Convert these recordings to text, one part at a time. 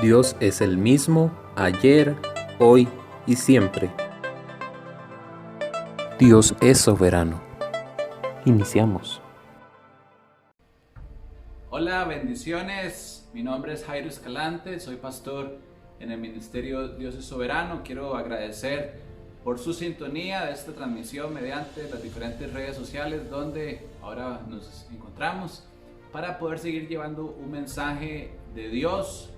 Dios es el mismo ayer, hoy y siempre. Dios es soberano. Iniciamos. Hola, bendiciones. Mi nombre es Jairo Escalante, soy pastor en el ministerio Dios es Soberano. Quiero agradecer por su sintonía de esta transmisión mediante las diferentes redes sociales donde ahora nos encontramos para poder seguir llevando un mensaje de Dios,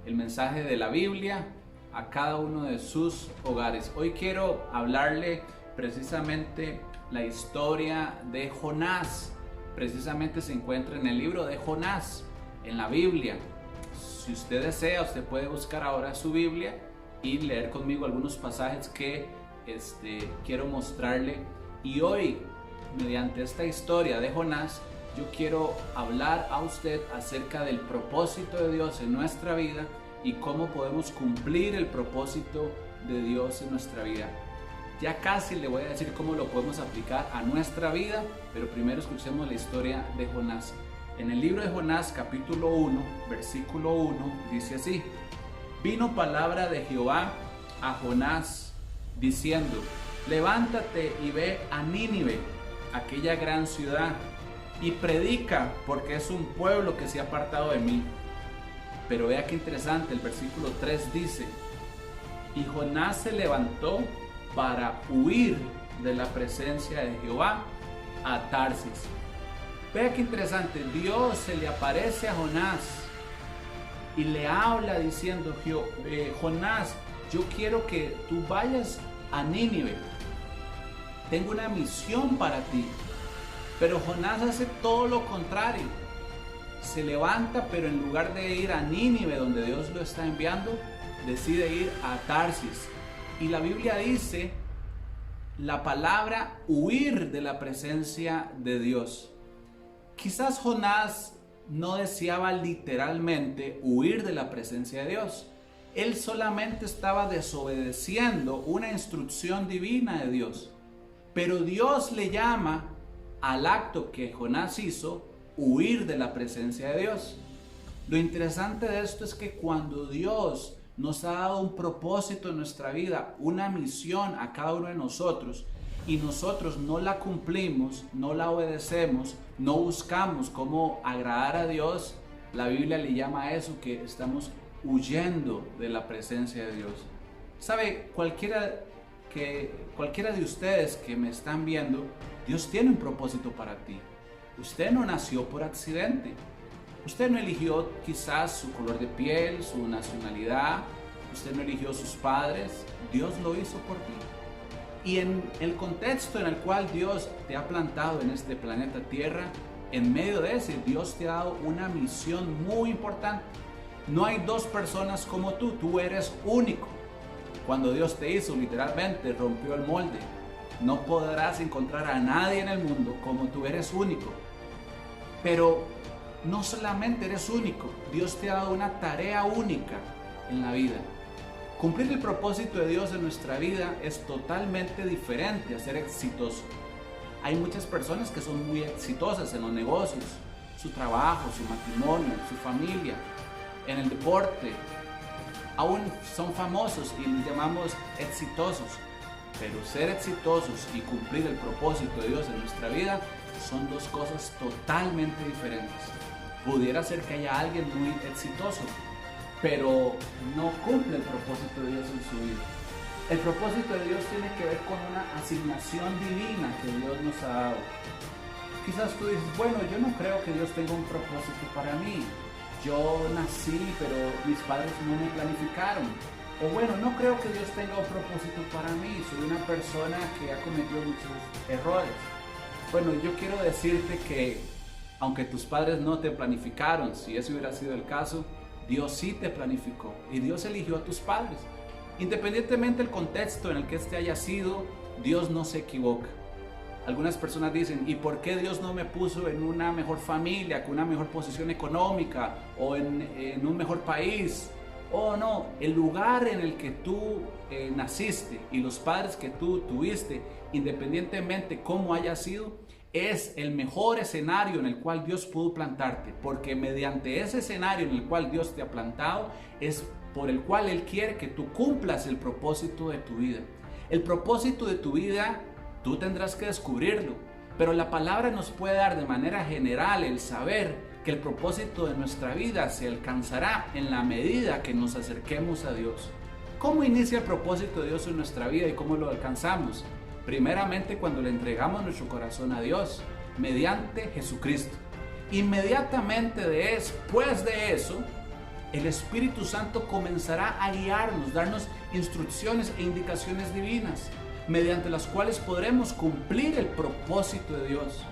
el mensaje de la Biblia a cada uno de sus hogares. Hoy quiero hablarle precisamente la historia de Jonás. Precisamente se encuentra en el libro de Jonás, en la Biblia. Si usted desea, usted puede buscar ahora su Biblia y leer conmigo algunos pasajes que quiero mostrarle. Y hoy, mediante esta historia de Jonás, yo quiero hablar a usted acerca del propósito de Dios en nuestra vida y cómo podemos cumplir el propósito de Dios en nuestra vida. Ya casi le voy a decir cómo lo podemos aplicar a nuestra vida, pero primero escuchemos la historia de Jonás. En el libro de Jonás, capítulo 1, versículo 1, dice así: Vino palabra de Jehová a Jonás, diciendo: Levántate y ve a Nínive, aquella gran ciudad, y predica, porque es un pueblo que se ha apartado de mí. Pero vea qué interesante, el versículo 3 dice: Y Jonás se levantó para huir de la presencia de Jehová a Tarsis. Vea qué interesante, Dios se le aparece a Jonás y le habla diciendo: Jonás, yo quiero que tú vayas a Nínive, tengo una misión para ti. Pero Jonás hace todo lo contrario, se levanta, pero en lugar de ir a Nínive, donde Dios lo está enviando, decide ir a Tarsis. Y la Biblia dice la palabra huir de la presencia de Dios. Quizás Jonás no deseaba literalmente huir de la presencia de Dios. Él solamente estaba desobedeciendo una instrucción divina de Dios. Pero Dios le llama al acto que Jonás hizo, huir de la presencia de Dios. Lo interesante de esto es que cuando Dios nos ha dado un propósito en nuestra vida, una misión a cada uno de nosotros, y nosotros no la cumplimos, no la obedecemos, no buscamos cómo agradar a Dios, la Biblia le llama a eso que estamos huyendo de la presencia de Dios. ¿Sabe? Cualquiera de ustedes que me están viendo, Dios tiene un propósito para ti. Usted no nació por accidente. Usted no eligió quizás su color de piel, su nacionalidad. Usted no eligió sus padres. Dios lo hizo por ti. Y en el contexto en el cual Dios te ha plantado en este planeta Tierra, en medio de ese, Dios te ha dado una misión muy importante. No hay dos personas como tú eres único. Cuando Dios te hizo, literalmente rompió el molde. No podrás encontrar a nadie en el mundo como tú, eres único. Pero no solamente eres único, Dios te ha dado una tarea única en la vida. Cumplir el propósito de Dios en nuestra vida es totalmente diferente a ser exitoso. Hay muchas personas que son muy exitosas en los negocios, su trabajo, su matrimonio, su familia, en el deporte. Aún son famosos y les llamamos exitosos. Pero ser exitosos y cumplir el propósito de Dios en nuestra vida son dos cosas totalmente diferentes. Pudiera ser que haya alguien muy exitoso, pero no cumple el propósito de Dios en su vida. El propósito de Dios tiene que ver con una asignación divina que Dios nos ha dado. Quizás tú dices: bueno, yo no creo que Dios tenga un propósito para mí. Yo nací, pero mis padres no me planificaron. O bueno, no creo que Dios tenga un propósito para mí. Soy una persona que ha cometido muchos errores. Bueno, yo quiero decirte que aunque tus padres no te planificaron, si ese hubiera sido el caso, Dios sí te planificó y Dios eligió a tus padres. Independientemente del contexto en el que este haya sido, Dios no se equivoca. Algunas personas dicen: ¿y por qué Dios no me puso en una mejor familia, con una mejor posición económica o en un mejor país? Oh no, el lugar en el que tú naciste y los padres que tú tuviste, independientemente cómo haya sido, es el mejor escenario en el cual Dios pudo plantarte, porque mediante ese escenario en el cual Dios te ha plantado es por el cual Él quiere que tú cumplas el propósito de tu vida. El propósito de tu vida tú tendrás que descubrirlo, pero la palabra nos puede dar de manera general el saber que el propósito de nuestra vida se alcanzará en la medida que nos acerquemos a Dios. ¿Cómo inicia el propósito de Dios en nuestra vida y cómo lo alcanzamos? Primeramente cuando le entregamos nuestro corazón a Dios, mediante Jesucristo. Inmediatamente después de eso, el Espíritu Santo comenzará a guiarnos, darnos instrucciones e indicaciones divinas, mediante las cuales podremos cumplir el propósito de Dios.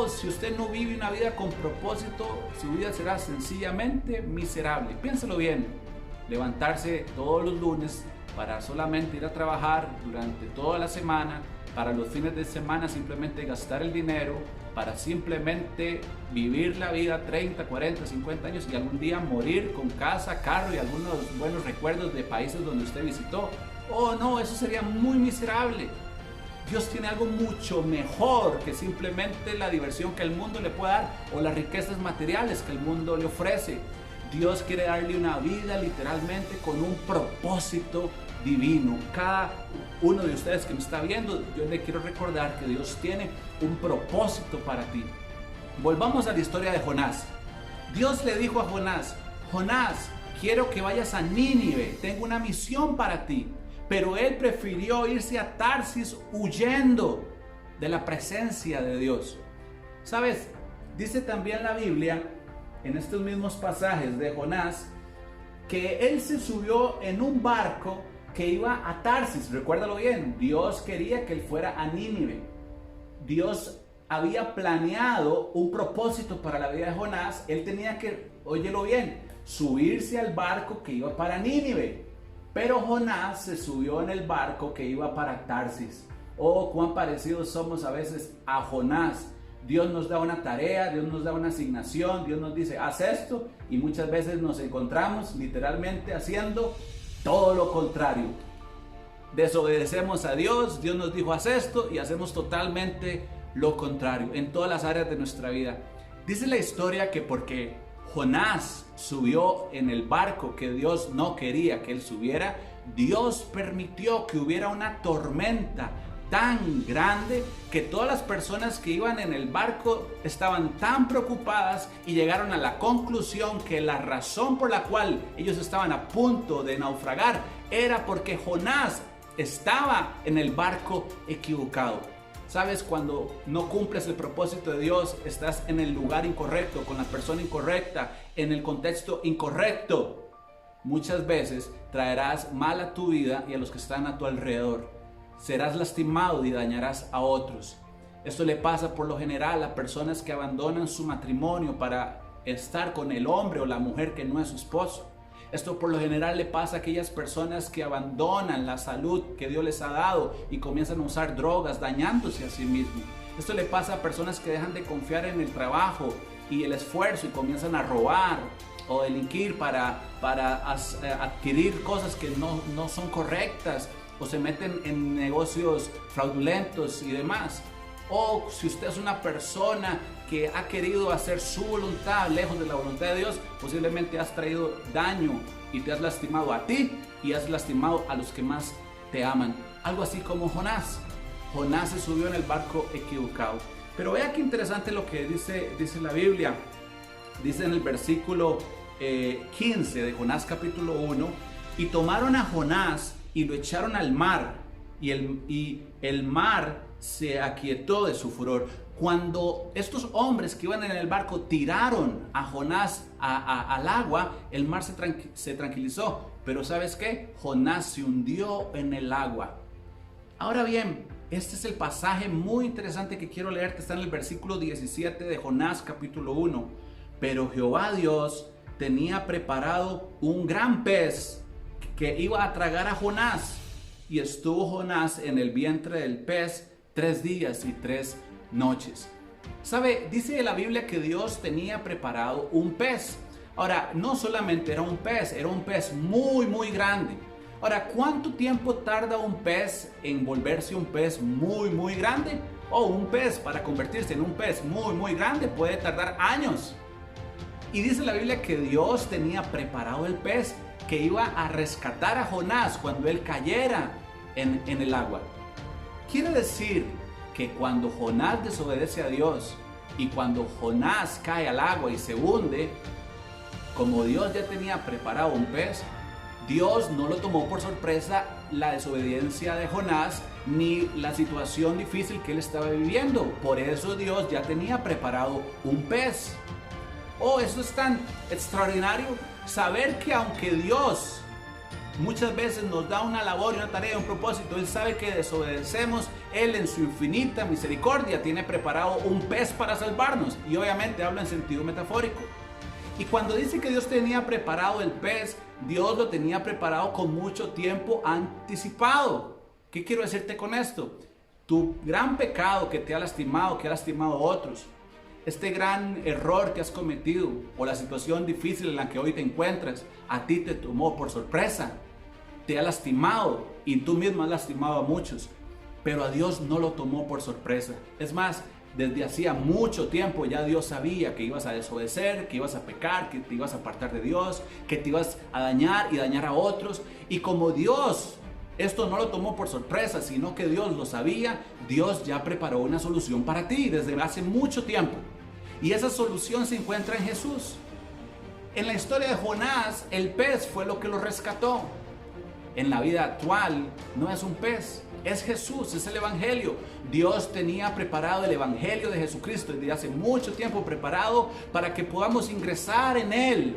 Si usted no vive una vida con propósito, su vida será sencillamente miserable. Piénselo bien, levantarse todos los lunes para solamente ir a trabajar durante toda la semana, para los fines de semana simplemente gastar el dinero, para simplemente vivir la vida 30, 40, 50 años y algún día morir con casa, carro y algunos buenos recuerdos de países donde usted visitó. No, eso sería muy miserable. Dios tiene algo mucho mejor que simplemente la diversión que el mundo le puede dar o las riquezas materiales que el mundo le ofrece. Dios quiere darle una vida literalmente con un propósito divino. Cada uno de ustedes que me está viendo, yo le quiero recordar que Dios tiene un propósito para ti. Volvamos a la historia de Jonás. Dios le dijo a Jonás: Jonás, quiero que vayas a Nínive, tengo una misión para ti. Pero él prefirió irse a Tarsis huyendo de la presencia de Dios. ¿Sabes? Dice también la Biblia, en estos mismos pasajes de Jonás, que él se subió en un barco que iba a Tarsis. Recuérdalo bien, Dios quería que él fuera a Nínive. Dios había planeado un propósito para la vida de Jonás. Él tenía que, óyelo bien, subirse al barco que iba para Nínive. Pero Jonás se subió en el barco que iba para Tarsis. Cuán parecidos somos a veces a Jonás. Dios nos da una tarea, Dios nos da una asignación, Dios nos dice, haz esto, y muchas veces nos encontramos literalmente haciendo todo lo contrario. Desobedecemos a Dios, Dios nos dijo, haz esto, y hacemos totalmente lo contrario en todas las áreas de nuestra vida. Dice la historia que porque Jonás subió en el barco que Dios no quería que él subiera, Dios permitió que hubiera una tormenta tan grande que todas las personas que iban en el barco estaban tan preocupadas y llegaron a la conclusión que la razón por la cual ellos estaban a punto de naufragar era porque Jonás estaba en el barco equivocado. ¿Sabes? Cuando no cumples el propósito de Dios, estás en el lugar incorrecto, con la persona incorrecta, en el contexto incorrecto. Muchas veces traerás mal a tu vida y a los que están a tu alrededor. Serás lastimado y dañarás a otros. Esto le pasa por lo general a personas que abandonan su matrimonio para estar con el hombre o la mujer que no es su esposo. Esto por lo general le pasa a aquellas personas que abandonan la salud que Dios les ha dado y comienzan a usar drogas, dañándose a sí mismos. Esto le pasa a personas que dejan de confiar en el trabajo y el esfuerzo y comienzan a robar o delinquir para adquirir cosas que no son correctas, o se meten en negocios fraudulentos y demás. Si usted es una persona que ha querido hacer su voluntad lejos de la voluntad de Dios, posiblemente has traído daño y te has lastimado a ti y has lastimado a los que más te aman. Algo así como Jonás. Jonás se subió en el barco equivocado. Pero vea qué interesante lo que dice la Biblia. Dice en el versículo 15 de Jonás capítulo 1, y tomaron a Jonás y lo echaron al mar, y el mar se aquietó de su furor. Cuando estos hombres que iban en el barco tiraron a Jonás al agua, el mar se tranquilizó. Pero ¿sabes qué? Jonás se hundió en el agua. Ahora bien, este es el pasaje muy interesante que quiero leerte. Está en el versículo 17 de Jonás capítulo 1. Pero Jehová Dios tenía preparado un gran pez que iba a tragar a Jonás. Y estuvo Jonás en el vientre del pez 3 días y 3 noches. ¿Sabe? Dice la Biblia que Dios tenía preparado un pez. Ahora, no solamente era un pez muy, muy grande. Ahora, ¿cuánto tiempo tarda un pez en volverse un pez muy, muy grande? O un pez, para convertirse en un pez muy grande, puede tardar años. Y dice la Biblia que Dios tenía preparado el pez que iba a rescatar a Jonás cuando él cayera en el agua. Quiere decir que cuando Jonás desobedece a Dios y cuando Jonás cae al agua y se hunde, como Dios ya tenía preparado un pez, Dios no lo tomó por sorpresa la desobediencia de Jonás ni la situación difícil que él estaba viviendo. Por eso Dios ya tenía preparado un pez. Oh, eso es tan extraordinario, saber que aunque Dios muchas veces nos da una labor y una tarea, un propósito, Él sabe que desobedecemos, Él en su infinita misericordia tiene preparado un pez para salvarnos. Y obviamente hablo en sentido metafórico. Y cuando dice que Dios tenía preparado el pez, Dios lo tenía preparado con mucho tiempo anticipado. ¿Qué quiero decirte con esto? Tu gran pecado que te ha lastimado, que ha lastimado a otros, este gran error que has cometido o la situación difícil en la que hoy te encuentras, a ti te tomó por sorpresa, te ha lastimado y tú mismo has lastimado a muchos, pero a Dios no lo tomó por sorpresa. Es más, desde hacía mucho tiempo ya Dios sabía que ibas a desobedecer, que ibas a pecar, que te ibas a apartar de Dios, que te ibas a dañar y dañar a otros. Y como Dios esto no lo tomó por sorpresa, sino que Dios lo sabía, Dios ya preparó una solución para ti desde hace mucho tiempo. Y esa solución se encuentra en Jesús. En la historia de Jonás, el pez fue lo que lo rescató. En la vida actual no es un pez, es Jesús, es el Evangelio. Dios tenía preparado el Evangelio de Jesucristo desde hace mucho tiempo, preparado para que podamos ingresar en Él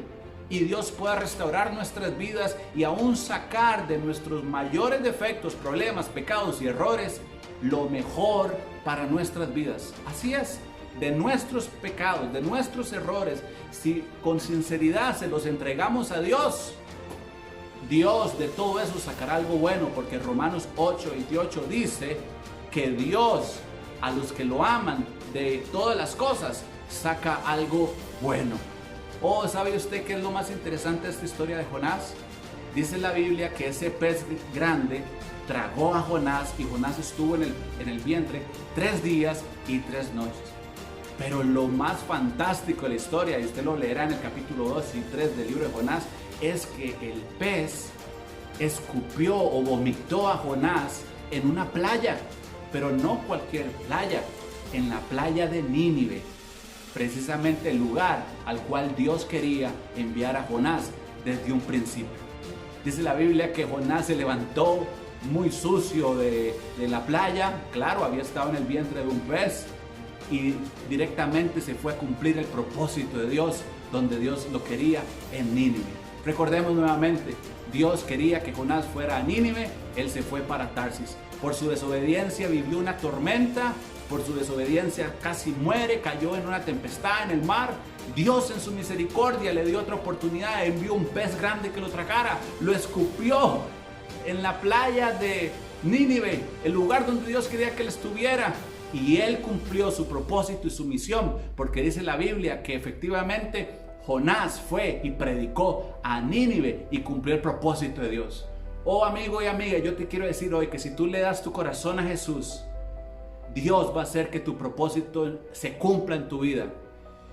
y Dios pueda restaurar nuestras vidas y aún sacar de nuestros mayores defectos, problemas, pecados y errores lo mejor para nuestras vidas. Así es, de nuestros pecados, de nuestros errores, si con sinceridad se los entregamos a Dios, Dios de todo eso sacará algo bueno, porque Romanos 8:28 dice que Dios a los que lo aman de todas las cosas saca algo bueno. Oh, ¿sabe usted qué es lo más interesante de esta historia de Jonás? Dice la Biblia que ese pez grande tragó a Jonás y Jonás estuvo en el vientre 3 días y 3 noches. Pero lo más fantástico de la historia, y usted lo leerá en el capítulo 2 y 3 del libro de Jonás, es que el pez escupió o vomitó a Jonás en una playa, pero no cualquier playa, en la playa de Nínive, precisamente el lugar al cual Dios quería enviar a Jonás desde un principio. Dice la Biblia que Jonás se levantó muy sucio de la playa, claro, había estado en el vientre de un pez, y directamente se fue a cumplir el propósito de Dios, donde Dios lo quería en Nínive. Recordemos nuevamente, Dios quería que Jonás fuera a Nínive, él se fue para Tarsis. Por su desobediencia vivió una tormenta, por su desobediencia casi muere, cayó en una tempestad en el mar. Dios en su misericordia le dio otra oportunidad, envió un pez grande que lo tragara, lo escupió en la playa de Nínive, el lugar donde Dios quería que él estuviera. Y él cumplió su propósito y su misión, porque dice la Biblia que efectivamente Jonás fue y predicó a Nínive y cumplió el propósito de Dios. Oh amigo y amiga, yo te quiero decir hoy que si tú le das tu corazón a Jesús, Dios va a hacer que tu propósito se cumpla en tu vida.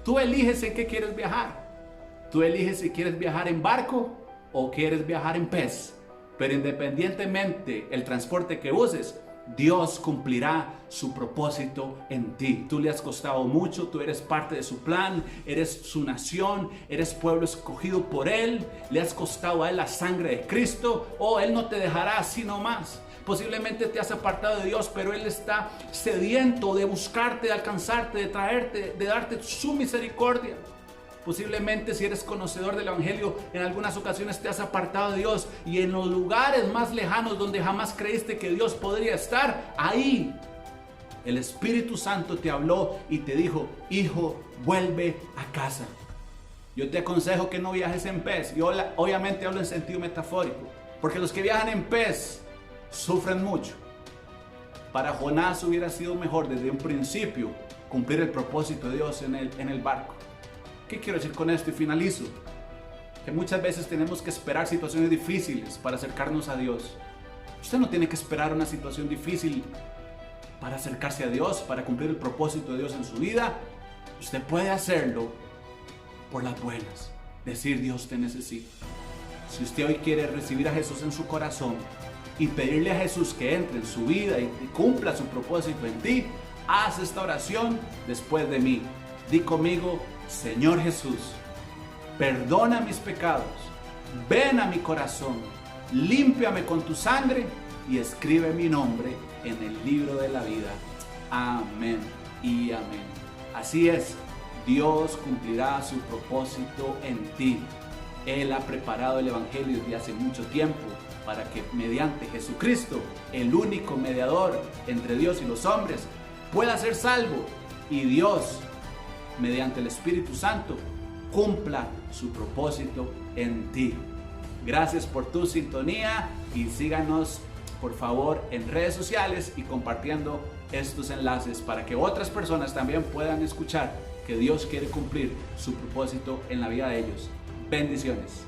Tú eliges en qué quieres viajar. Tú eliges si quieres viajar en barco o quieres viajar en pez. Pero independientemente el transporte que uses, Dios cumplirá su propósito en ti. Tú le has costado mucho, tú eres parte de su plan, eres su nación, eres pueblo escogido por Él, le has costado a Él la sangre de Cristo. Oh, Él no te dejará así nomás. Posiblemente te has apartado de Dios, pero Él está sediento de buscarte, de alcanzarte, de traerte, de darte su misericordia. Posiblemente si eres conocedor del Evangelio, en algunas ocasiones te has apartado de Dios y en los lugares más lejanos donde jamás creíste que Dios podría estar, ahí el Espíritu Santo te habló y te dijo: hijo, vuelve a casa. Yo te aconsejo que no viajes en pez. Yo obviamente hablo en sentido metafórico, porque los que viajan en pez sufren mucho. Para Jonás hubiera sido mejor desde un principio cumplir el propósito de Dios en el barco. ¿Qué quiero decir con esto? Y finalizo. Que muchas veces tenemos que esperar situaciones difíciles para acercarnos a Dios. Usted no tiene que esperar una situación difícil para acercarse a Dios, para cumplir el propósito de Dios en su vida, usted puede hacerlo por las buenas. Decir: Dios, te necesito. Si usted hoy quiere recibir a Jesús en su corazón y pedirle a Jesús que entre en su vida y cumpla su propósito en ti, haz esta oración después de mí. Di conmigo: Señor Jesús, perdona mis pecados, ven a mi corazón, límpiame con tu sangre y escribe mi nombre en el libro de la vida. Amén y amén. Así es, Dios cumplirá su propósito en ti. Él ha preparado el Evangelio desde hace mucho tiempo para que mediante Jesucristo, el único mediador entre Dios y los hombres, pueda ser salvo y Dios, mediante el Espíritu Santo, cumpla su propósito en ti. Gracias por tu sintonía y síganos por favor en redes sociales y compartiendo estos enlaces para que otras personas también puedan escuchar que Dios quiere cumplir su propósito en la vida de ellos. Bendiciones.